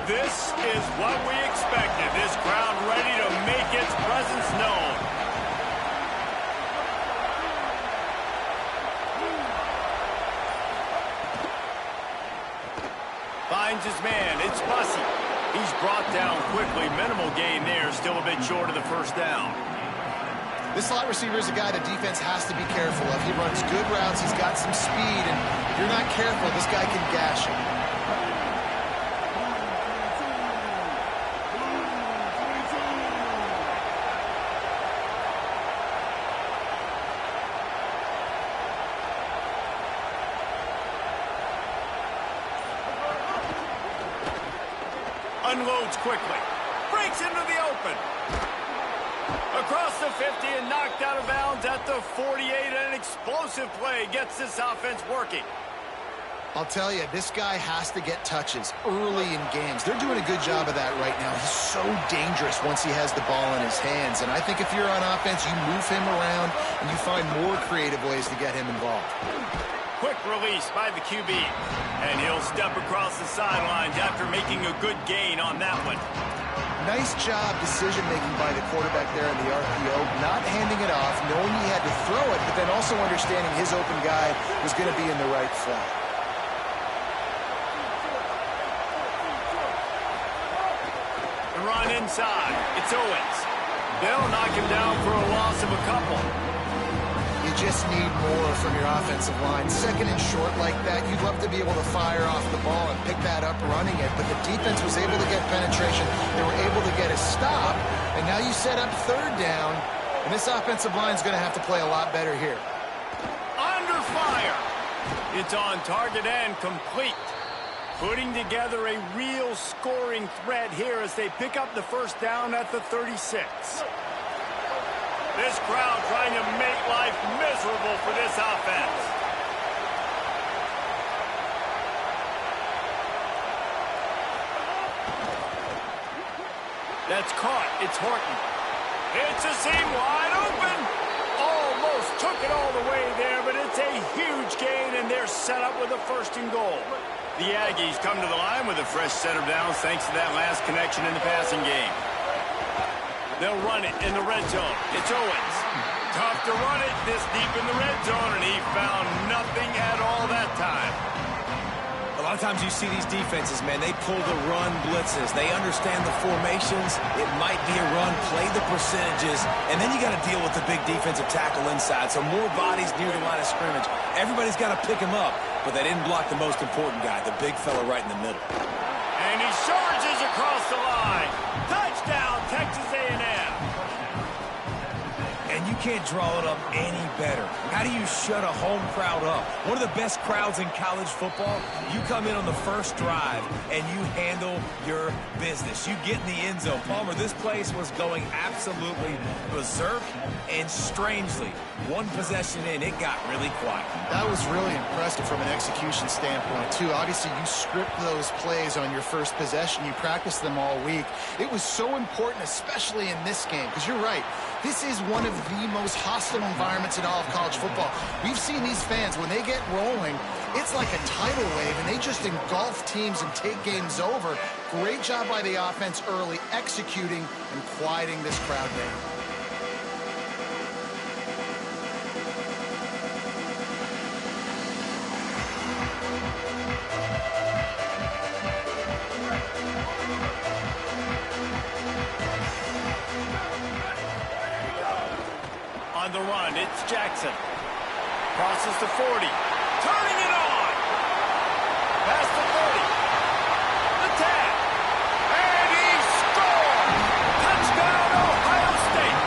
This is what we expected. This crowd ready to make its presence known. Finds his man. It's Bussey. He's brought down quickly. Minimal gain there. Still a bit short of the first down. This slot receiver is a guy the defense has to be careful of. He runs good routes. He's got some speed, and if you're not careful, this guy can gash you. Unloads quickly. Breaks into the open. Across the 50 and knocked out of bounds at the 48. An explosive play gets this offense working. I'll tell you, this guy has to get touches early in games. They're doing a good job of that right now. He's so dangerous once he has the ball in his hands. And I think if you're on offense, you move him around and you find more creative ways to get him involved. Quick release by the QB. And he'll step across the sidelines after making a good gain on that one. Nice job decision-making by the quarterback there in the RPO, not handing it off, knowing he had to throw it, but then also understanding his open guy was going to be in the right flat. The run inside. It's Owens. They'll knock him down for a loss of a couple. You just need more from your offensive line. Second and short like that, you'd love to be able to fire off the ball and pick that up running it, but the defense was able to get penetration. They were able to get a stop, and now you set up third down, and this offensive line is going to have to play a lot better here. Under fire. It's on target and complete. Putting together a real scoring threat here as they pick up the first down at the 36. This crowd trying to make life miserable for this offense. That's caught. It's Horton. It's a seam wide open. Almost took it all the way there, but it's a huge gain, and they're set up with a first and goal. The Aggies come to the line with a fresh set of downs thanks to that last connection in the passing game. They'll run it in the red zone. It's Owens. Tough to run it this deep in the red zone, and he found nothing at all that time. A lot of times you see these defenses, man, they pull the run blitzes. They understand the formations. It might be a run, play the percentages, and then you got to deal with the big defensive tackle inside. So more bodies near the line of scrimmage. Everybody's got to pick him up, but they didn't block the most important guy, the big fella right in the middle. And he charges across the line. Touchdown, Texas A&M. And you can't draw it up any better. How do you shut a home crowd up? One of the best crowds in college football, you come in on the first drive and you handle your business. You get in the end zone. Palmer, this place was going absolutely berserk, and strangely, one possession in, it got really quiet. That was really impressive from an execution standpoint, too. Obviously, you script those plays on your first possession. You practice them all week. It was so important, especially in this game, because you're right. This is one of the most hostile environments in all of college football. We've seen these fans, when they get rolling, it's like a tidal wave, and they just engulf teams and take games over. Great job by the offense early, executing and quieting this crowd down. On the run, it's Jackson. Crosses the 40. Turning it on. Past the 30. The tag. And he scored. Touchdown, Ohio State.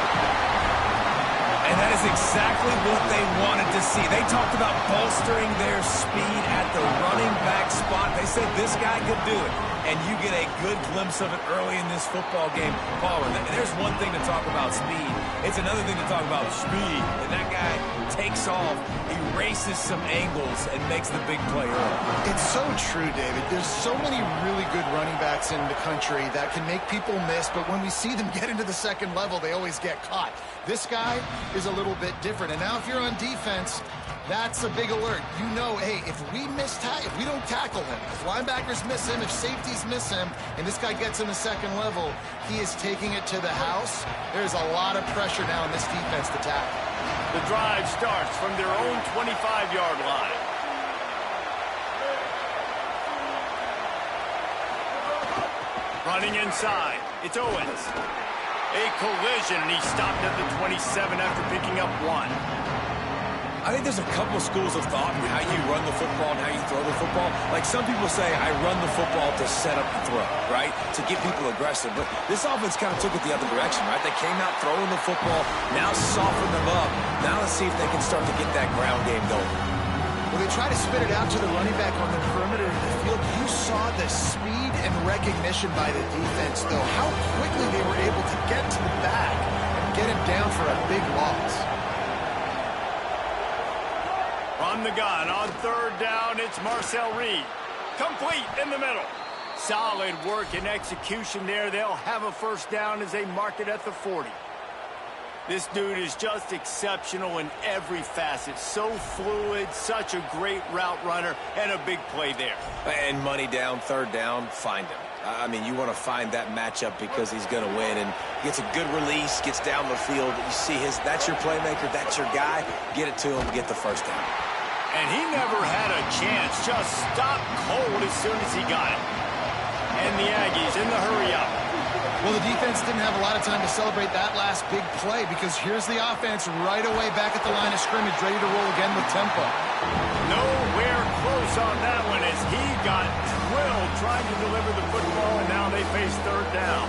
And that is exactly what they wanted to see. They talked about bolstering their speed at the running back spot. They said this guy could do it. And you get a good glimpse of it early in this football game. Palmer, there's one thing to talk about speed. It's another thing to talk about speed. And that guy takes off, erases some angles, and makes the big play early. It's so true, David. There's so many really good running backs in the country that can make people miss, but when we see them get into the second level, they always get caught. This guy is a little bit different. And now if you're on defense, That's a big alert. You know, hey, if we don't tackle him, if linebackers miss him, if safeties miss him, and this guy gets in the second level, he is taking it to the house. There's a lot of pressure now in this defense to tackle. The drive starts from their own 25-yard line. Running inside, it's Owens. A collision, and he stopped at the 27 after picking up 1. I think there's a couple schools of thought in how you run the football and how you throw the football. Like some people say, I run the football to set up the throw, right? To get people aggressive. But this offense kind of took it the other direction, right? They came out throwing the football, now soften them up. Now let's see if they can start to get that ground game going. Well, they try to spit it out to the running back on the perimeter of the field. You saw the speed and recognition by the defense, though. How quickly they were able to get to the back and get him down for a big loss. From the gun on third down, it's Marcel Reed. Complete in the middle. Solid work and execution there. They'll have a first down as they mark it at the 40. This dude is just exceptional in every facet. So fluid, such a great route runner, and a big play there. And money down, third down, find him. I mean, you want to find that matchup because he's going to win. And gets a good release, gets down the field. You see that's your playmaker, that's your guy. Get it to him, get the first down. And he never had a chance. Just stopped cold as soon as he got it. And the Aggies in the hurry-up. Well, the defense didn't have a lot of time to celebrate that last big play because here's the offense right away back at the line of scrimmage, ready to roll again with tempo. Nowhere close on that one as he got drilled trying to deliver the football, and now they face third down.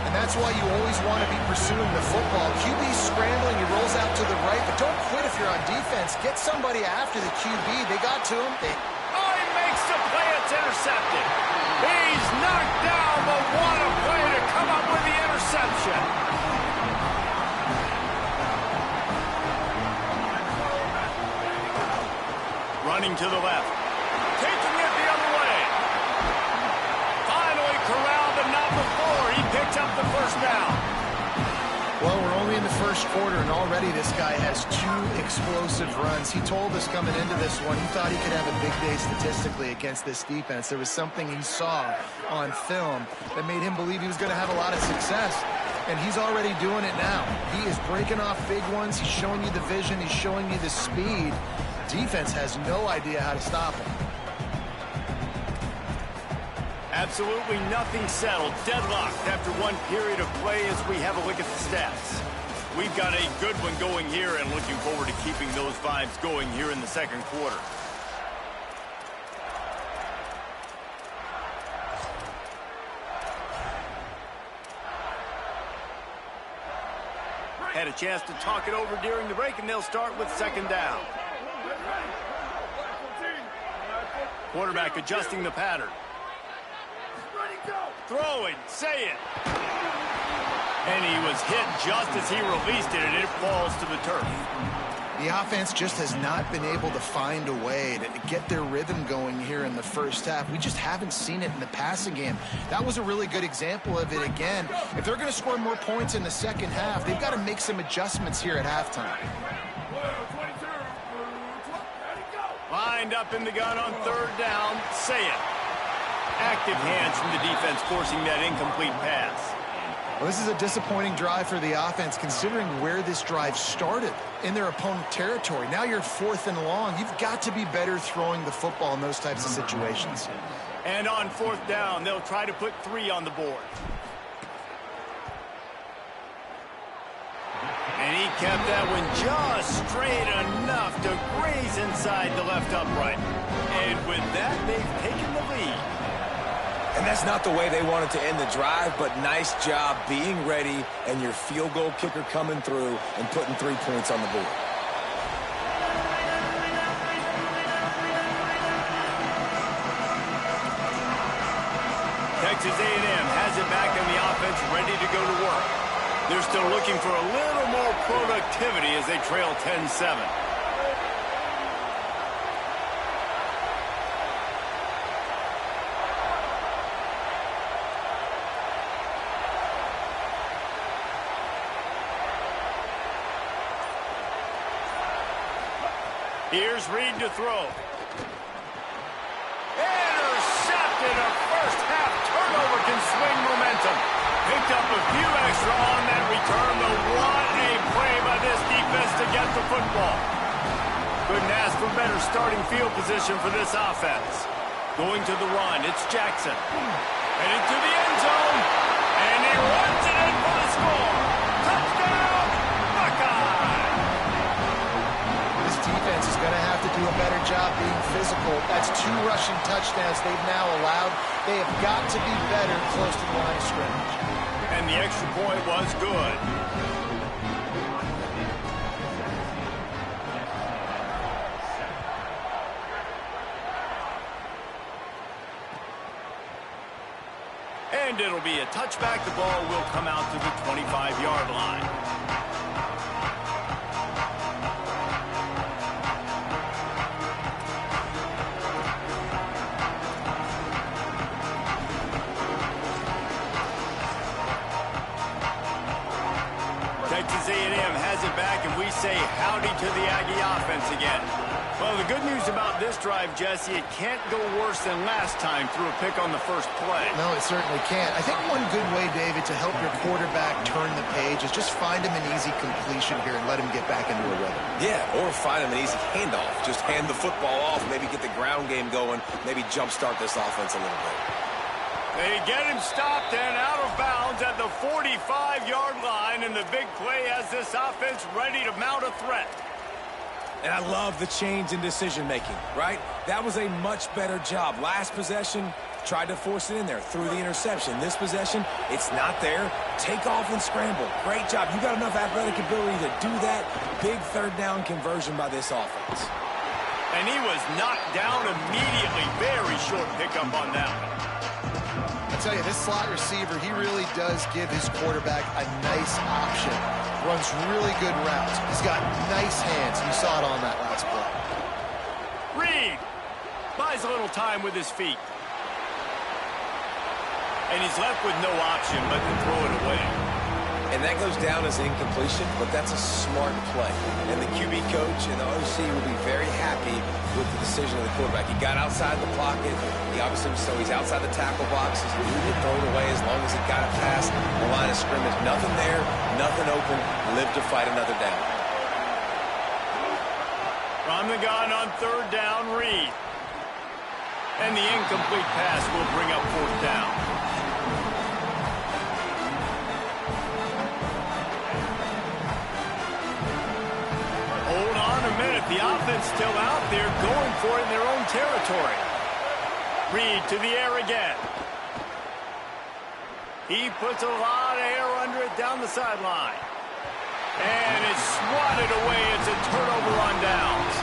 And that's why you always want to be pursuing the football. QB's scrambling, he rolls out to the right, but don't quit if you're on defense. Get somebody after the QB. They got to him. Oh, he makes the play. It's intercepted. He's knocked down, but what a play to come up with the interception. Running to the left. Taking it the other way. Finally corralled, but not before. He picked up the first down. Well, we're only in the first quarter, and already this guy has 2 explosive runs. He told us coming into this one he thought he could have a big day statistically against this defense. There was something he saw on film that made him believe he was going to have a lot of success, and he's already doing it now. He is breaking off big ones. He's showing you the vision. He's showing you the speed. Defense has no idea how to stop him. Absolutely nothing settled. Deadlocked after one period of play as we have a look at the stats. We've got a good one going here and looking forward to keeping those vibes going here in the second quarter. Had a chance to talk it over during the break, and they'll start with second down. Quarterback adjusting the pattern. Throwing, say it. And he was hit just as he released it, and it falls to the turf. The offense just has not been able to find a way to get their rhythm going here in the first half. We just haven't seen it in the passing game. That was a really good example of it again. If they're going to score more points in the second half, they've got to make some adjustments here at halftime. Lined up in the gun on third down, say it. Active hands from the defense forcing that incomplete pass. Well, this is a disappointing drive for the offense considering where this drive started in their opponent territory. Now you're 4th and long. You've got to be better throwing the football in those types of situations. And on 4th down, they'll try to put 3 on the board. And he kept that one just straight enough to graze inside the left upright. And with that, they've taken the lead. And that's not the way they wanted to end the drive, but nice job being ready and your field goal kicker coming through and putting 3 points on the board. Texas A&M has it back in the offense, ready to go to work. They're still looking for a little more productivity as they trail 10-7. Here's Reed to throw. Intercepted. A first-half turnover can swing momentum. Picked up a few extra on that return, but what a play by this defense to get the football. Couldn't ask for better starting field position for this offense. Going to the run, it's Jackson. Headed to the end zone, and he runs it in for the score. Touchdown, Buckeye! This defense is going to have to do a better job being physical. That's 2 rushing touchdowns they've now allowed. They have got to be better close to the line of scrimmage. And the extra point was good. And it'll be a touchback. The ball will come out to the 25-yard line. Texas A&M has it back, and we say howdy to the Aggie offense again. Well, the good news about this drive, Jesse, it can't go worse than last time through a pick on the first play. No, it certainly can't. I think one good way, David, to help your quarterback turn the page is just find him an easy completion here and let him get back into a rhythm. Yeah, or find him an easy handoff. Just hand the football off, maybe get the ground game going, maybe jumpstart this offense a little bit. They get him stopped and out of bounds at the 45-yard line, and the big play has this offense ready to mount a threat. And I love the change in decision-making, right? That was a much better job. Last possession, tried to force it in there, threw the interception. This possession, it's not there. Take off and scramble. Great job. You got enough athletic ability to do that. Big third down conversion by this offense. And he was knocked down immediately. Very short pickup on that one. I tell you, this slot receiver, he really does give his quarterback a nice option. Runs really good routes. He's got nice hands. You saw it on that last play. Reed buys a little time with his feet. And he's left with no option but to throw it away. And that goes down as an incompletion, but that's a smart play. And the QB coach and the OC will be very happy with the decision of the quarterback. He got outside the pocket. He obviously, so he's outside the tackle box. He's able to throw it away as long as he got it past the line of scrimmage. Nothing there, nothing open. Live to fight another down. From the gun on third down, Reed. And the incomplete pass will bring up fourth down. Hold on a minute. The offense still out there going for it in their own territory. Reed to the air again. He puts a lot of air under it down the sideline. And it's swatted away. It's a turnover on downs.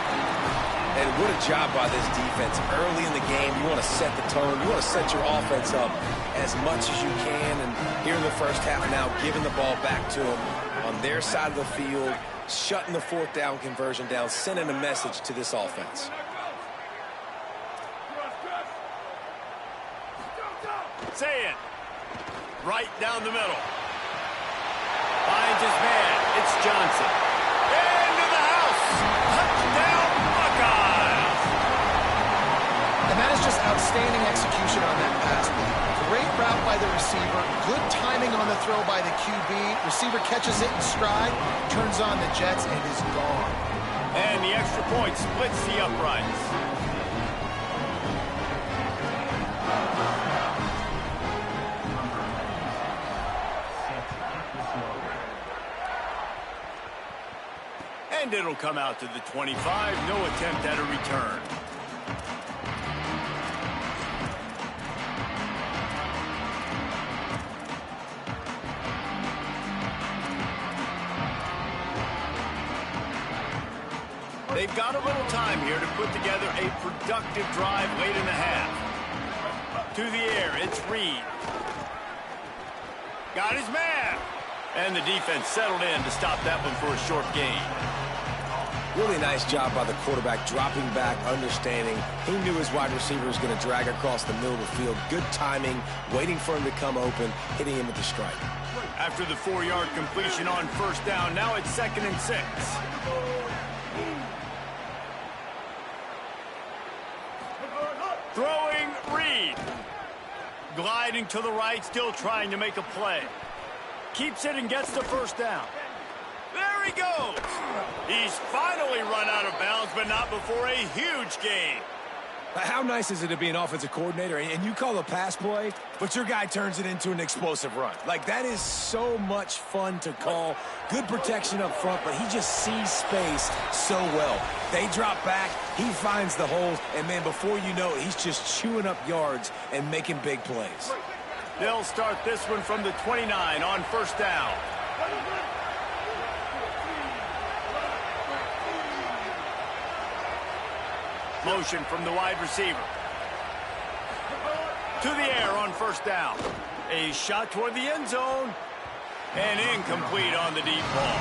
And what a job by this defense. Early in the game, you want to set the tone. You want to set your offense up as much as you can. And here in the first half now, giving the ball back to them on their side of the field, shutting the fourth down conversion down, sending a message to this offense. Say it. Right down the middle. Finds his man. It's Johnson. Into the house. Touchdown, Buckeyes. And that is just outstanding execution on that pass play. Great route by the receiver. Good timing on the throw by the QB. Receiver catches it in stride, turns on the jets, and is gone. And the extra point splits the uprights. And it'll come out to the 25. No attempt at a return. They've got a little time here to put together a productive drive late in the half. To the air, it's Reed. Got his man. And the defense settled in to stop that one for a short gain. Really nice job by the quarterback, dropping back, understanding. He knew his wide receiver was going to drag across the middle of the field. Good timing, waiting for him to come open, hitting him with the strike. After the 4-yard completion on first down, now it's 2nd and 6. gliding to the right, still trying to make a play. Keeps it and gets the first down. There he goes. He's finally run out of bounds, but not before a huge gain. How nice is it to be an offensive coordinator and you call a pass play, but your guy turns it into an explosive run? Like, that is so much fun to call. Good protection up front, but he just sees space so well. They drop back, he finds the holes, and then before you know it, he's just chewing up yards and making big plays. They'll start this one from the 29 on first down. Motion from the wide receiver. To the air on first down. A shot toward the end zone. And incomplete on the deep ball.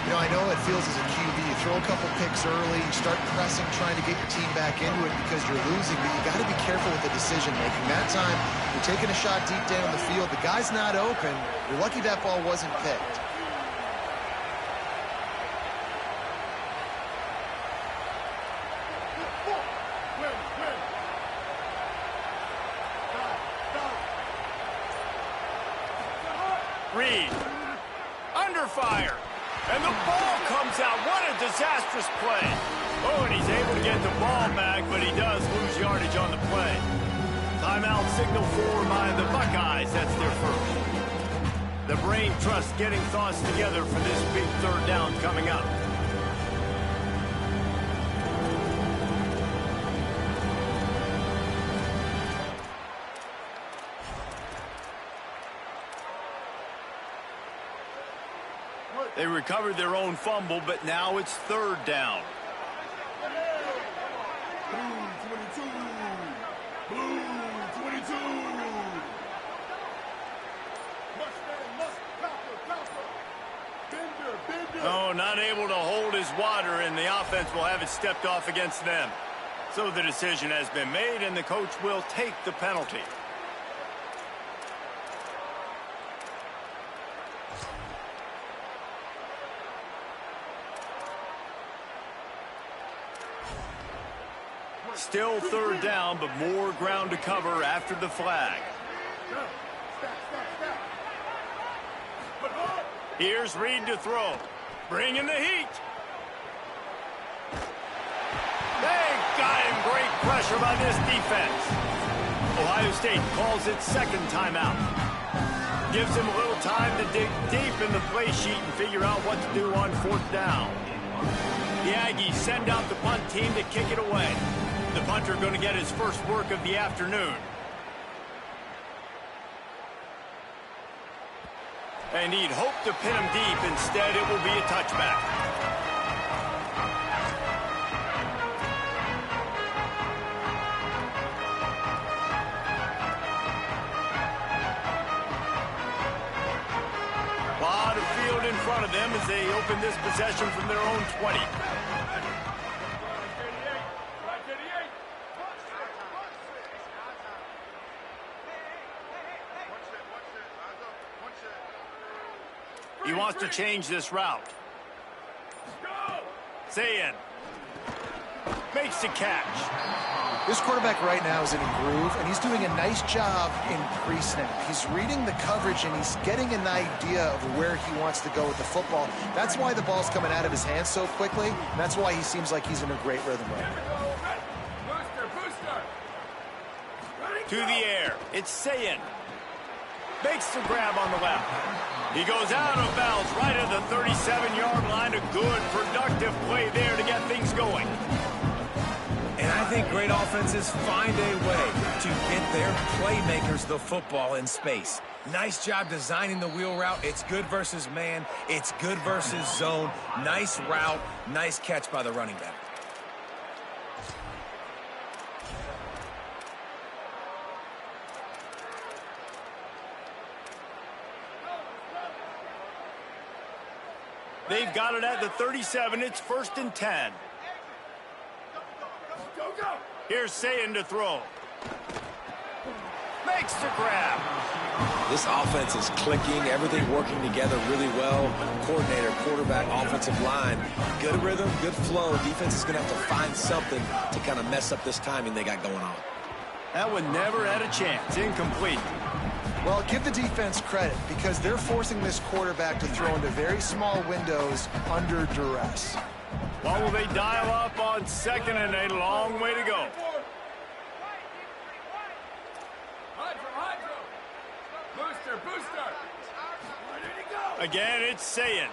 You know, I know it feels as a QB. You throw a couple picks early, you start pressing, trying to get your team back into it because you're losing, but you got to be careful with the decision-making. That time, you're taking a shot deep down the field. The guy's not open. You're lucky that ball wasn't picked. Reed, under fire, and the ball comes out. What a disastrous play. Oh, and he's able to get the ball back, but he does lose yardage on the play. Timeout signal for by the Buckeyes. That's their first. The brain trust getting thoughts together for this big third down coming up. They recovered their own fumble, but now it's third down. Blue 22. Oh, not able to hold his water, and the offense will have it stepped off against them. So the decision has been made, and the coach will take the penalty. Still third down, but more ground to cover after the flag. Here's Reed to throw. Bringing the heat. They got him. Great pressure by this defense. Ohio State calls its second timeout. Gives him a little time to dig deep in the play sheet and figure out what to do on fourth down. The Aggies send out the punt team to kick it away. The punter going to get his first work of the afternoon. And he'd hope to pin him deep. Instead, it will be a touchback. A lot of field in front of them as they open this possession from their own 20. He wants to change this route. Zayin makes the catch. This quarterback right now is in a groove, and he's doing a nice job in pre-snap. He's reading the coverage, and he's getting an idea of where he wants to go with the football. That's why the ball's coming out of his hands so quickly, and that's why he seems like he's in a great rhythm right now. To the air, it's Zayin. Makes the grab on the left. He goes out of bounds right at the 37-yard line. A good, productive play there to get things going. And I think great offenses find a way to get their playmakers the football in space. Nice job designing the wheel route. It's good versus man. It's good versus zone. Nice route. Nice catch by the running back. They've got it at the 37. It's 1st and 10. Here's Zayin to throw. Makes the grab. This offense is clicking, everything working together really well. Coordinator, quarterback, offensive line. Good rhythm, good flow. Defense is going to have to find something to kind of mess up this timing they got going on. That one never had a chance. Incomplete. Well, give the defense credit because they're forcing this quarterback to throw into very small windows under duress. What will they dial up on 2nd and a long way to go? Booster. Again, it's Sayin.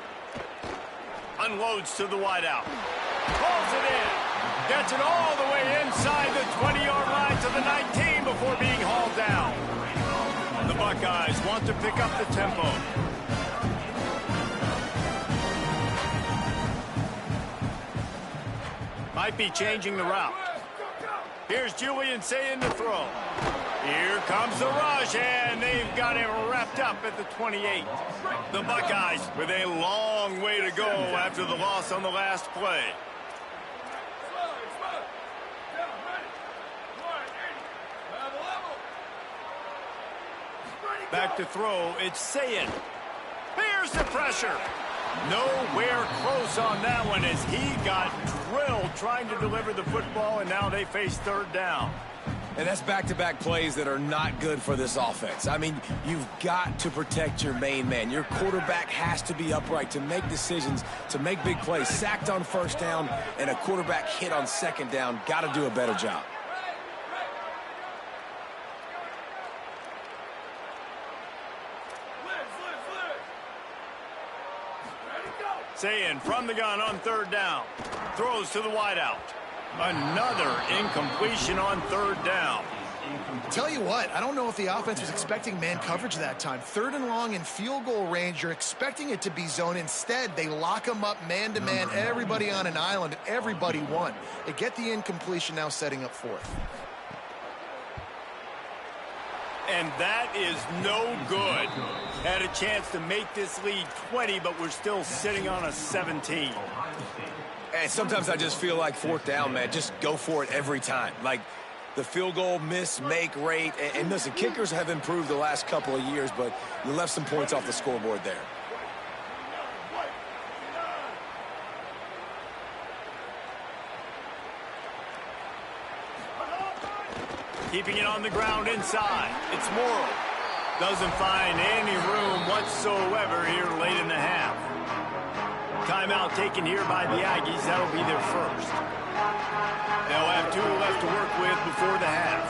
Unloads to the wideout. Pulls it in. Gets it all the way inside the 20-yard line to the 19 before being hauled down. The Buckeyes want to pick up the tempo. Might be changing the route. Here's Julian Sayin to throw. Here comes the rush, and they've got him wrapped up at the 28. The Buckeyes with a long way to go after the loss on the last play. Back to throw, it's Sayin. Here's the pressure. Nowhere close on that one as he got drilled trying to deliver the football, and now they face 3rd down. And that's back-to-back plays that are not good for this offense. I mean, you've got to protect your main man. Your quarterback has to be upright to make decisions, to make big plays. Sacked on 1st down and a quarterback hit on 2nd down. Got to do a better job. Sayin from the gun on 3rd down. Throws to the wideout. Another incompletion on 3rd down. Tell you what, I don't know if the offense was expecting man coverage that time. 3rd and long in field goal range, you're expecting it to be zone. Instead, they lock them up man-to-man, everybody on an island, and everybody won. They get the incompletion, now setting up 4th. And that is no good. Had a chance to make this lead 20, but we're still sitting on a 17. And sometimes I just feel like 4th down, man. Just go for it every time. Like the field goal miss-make rate. And listen, kickers have improved the last couple of years, but you left some points off the scoreboard there. Keeping it on the ground inside. It's Morrow. Doesn't find any room whatsoever here late in the half. Timeout taken here by the Aggies. That'll be their first. They'll have 2 left to work with before the half.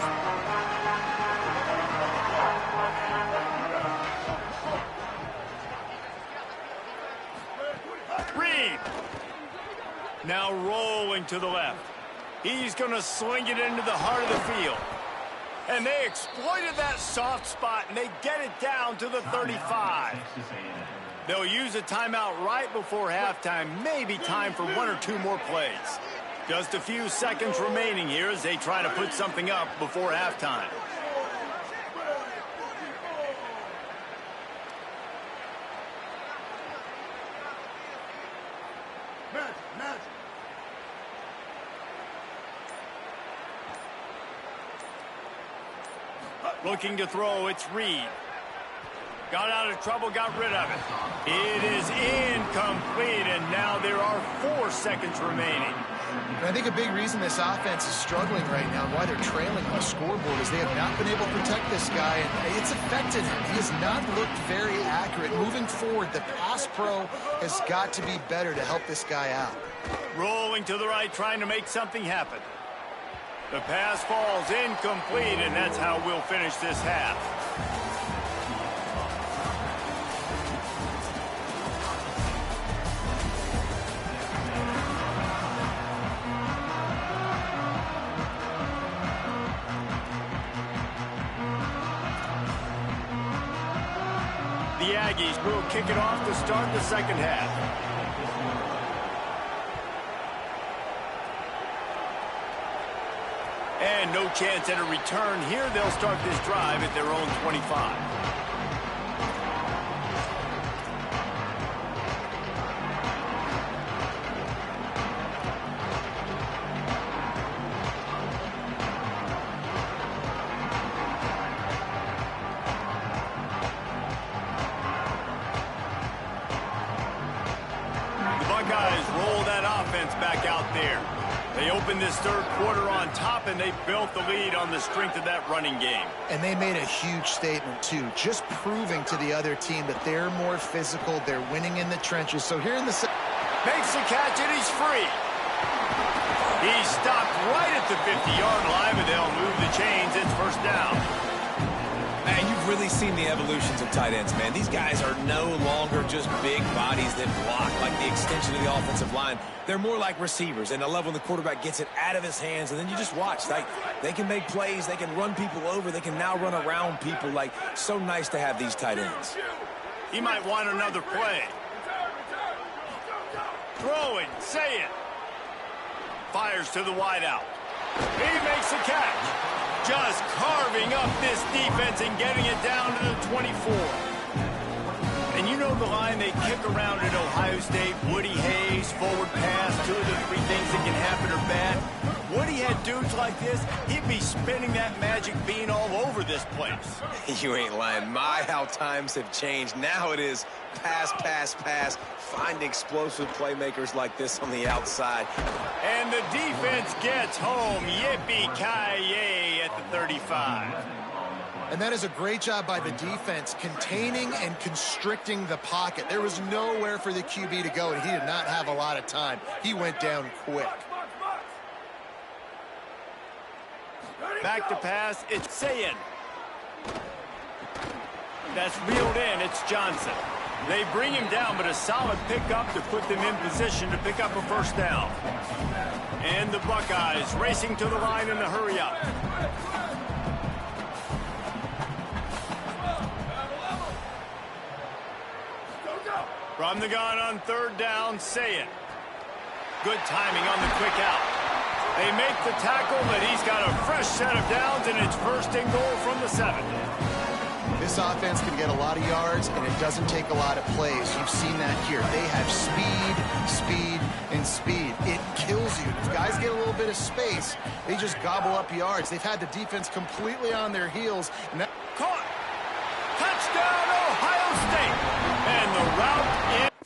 Reed. Now rolling to the left. He's going to sling it into the heart of the field. And they exploited that soft spot, and they get it down to the 35. They'll use a timeout right before halftime, maybe time for 1 or 2 more plays. Just a few seconds remaining here as they try to put something up before halftime. Looking to throw, it's Reed. Got out of trouble, got rid of it. It is incomplete, and now there are 4 seconds remaining. And I think a big reason this offense is struggling right now, why they're trailing on the scoreboard, is they have not been able to protect this guy, and it's affected him. He has not looked very accurate. Moving forward, the pass pro has got to be better to help this guy out. Rolling to the right, trying to make something happen. The pass falls incomplete, and that's how we'll finish this half. The Aggies will kick it off to start the second half. And no chance at a return here. They'll start this drive at their own 25. The Buckeyes roll that offense back out there. They opened this third quarter on top, and they built the lead on the strength of that running game. And they made a huge statement, too, just proving to the other team that they're more physical, they're winning in the trenches. So here in the makes the catch, and he's free. He's stopped right at the 50-yard line, but they'll move the chains. It's first down. Man, you've really seen the evolutions of tight ends, man. These guys are no longer just big bodies that block like the extension of the offensive line. They're more like receivers, and I love when the quarterback gets it out of his hands, and then you just watch. Like, they can make plays, they can run people over, they can now run around people. Like, so nice to have these tight ends. He might want another play. Throwing, say it. Fires to the wideout. He makes a catch. Just carving up this defense and getting it down to the 24. And you know the line they kick around at Ohio State, Woody Hayes, forward pass, 2 of the 3 things that can happen are bad. Woody had dudes like this, he'd be spinning that magic bean all over this place. You ain't lying. My, how times have changed. Now it is pass, pass, pass. Find explosive playmakers like this on the outside. And the defense gets home. Yippee-ki-yay at the 35. And that is a great job by the defense, containing and constricting the pocket. There was nowhere for the QB to go, and he did not have a lot of time. He went down quick. Back to pass, it's Sayin. That's reeled in, it's Johnson. They bring him down, but a solid pickup to put them in position to pick up a first down. And the Buckeyes racing to the line in the hurry up. From the gun on third down, Sayin. Good timing on the quick out. They make the tackle, but he's got a fresh set of downs, and it's first and goal from the 7. This offense can get a lot of yards, and it doesn't take a lot of plays. You've seen that here. They have speed, speed, and speed. It kills you. If guys get a little bit of space, they just gobble up yards. They've had the defense completely on their heels. And that caught. Touchdown, Ohio State. And the route in.